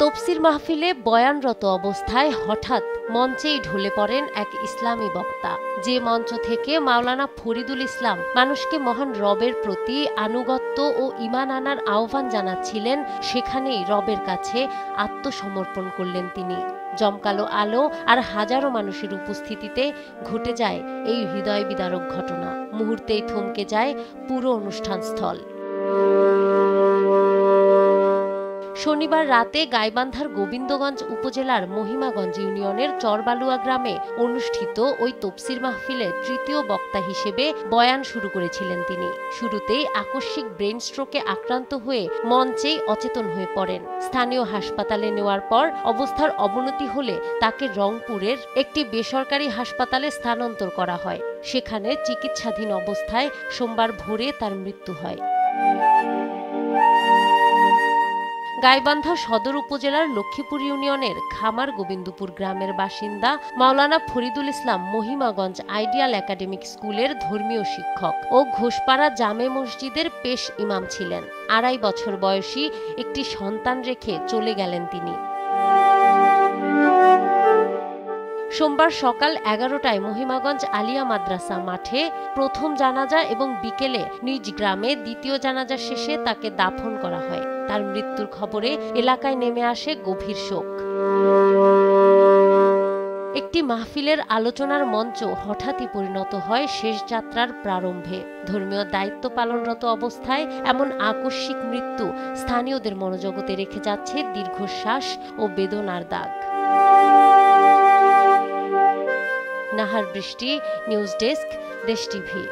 তফসির মাহফিলে বয়ানরত অবস্থায় হঠাৎ মঞ্চেই ঢলে পড়েন এক ইসলামী বক্তা। যে মঞ্চ থেকে মাওলানা ফরিদুল ইসলাম মানুষকে মহান রবের প্রতি আনুগত্য ও ঈমান আনার আহ্বান জানাচ্ছিলেন, সেখানেই রবের কাছে আত্মসমর্পণ করলেন তিনি। জমকালো আলো আর হাজারো মানুষের উপস্থিতিতে ঘটে যায় এই হৃদয় বিদারক ঘটনা। মুহূর্তেই থমকে যায় পুরো অনুষ্ঠানস্থল। শনিবার রাতে গাইবান্ধার গোবিন্দগঞ্জ উপজেলার মহিমাগঞ্জ ইউনিয়নের চরবালুয়া গ্রামে অনুষ্ঠিত ওই তফসির মাহফিলে তৃতীয় বক্তা হিসেবে বয়ান শুরু করেছিলেন তিনি। শুরুতেই আকস্মিক ব্রেন স্ট্রোকে আক্রান্ত হয়ে মঞ্চেই অচেতন হয়ে পড়েন। স্থানীয় হাসপাতালে নেওয়ার পর অবস্থার অবনতি হলে তাকে রংপুরের একটি বেসরকারি হাসপাতালে স্থানান্তর করা হয়। সেখানে চিকিৎসাধীন অবস্থায় সোমবার ভোরে তার মৃত্যু হয়। গাইবান্ধা সদর উপজেলার লক্ষ্মীপুর ইউনিয়নের খামার গোবিন্দপুর গ্রামের বাসিন্দা মাওলানা ফরিদুল ইসলাম মহিমাগঞ্জ আইডিয়াল একাডেমিক স্কুলের ধর্মীয় শিক্ষক ও ঘোষপাড়া জামে মসজিদের পেশ ইমাম ছিলেন। 2.5 বছর বয়সী একটি সন্তান রেখে চলে গেলেন তিনি। সোমবার সকাল 11টায় মহিমাগঞ্জ আলিয়া মাদ্রাসা মাঠে প্রথম জানাজা এবং বিকেলে নিজ গ্রামে দ্বিতীয় জানাজা শেষে তাকে দাফন করা হয়। তার মৃত্যুর খবরে এলাকায় নেমে আসে গভীর শোক। একটি মাহফিলের আলোচনার মঞ্চ হঠাৎই পরিণত হয় শেষ যাত্রার প্রারম্ভে। ধর্মীয় দায়িত্ব পালনরত অবস্থায় এমন আকস্মিক মৃত্যু স্থানীয়দের মনোজগতে রেখে যাচ্ছে দীর্ঘশ্বাস ও বেদনার দাগ। নাহার বৃষ্টি, নিউজ ডেস্ক, দেশ টিভি।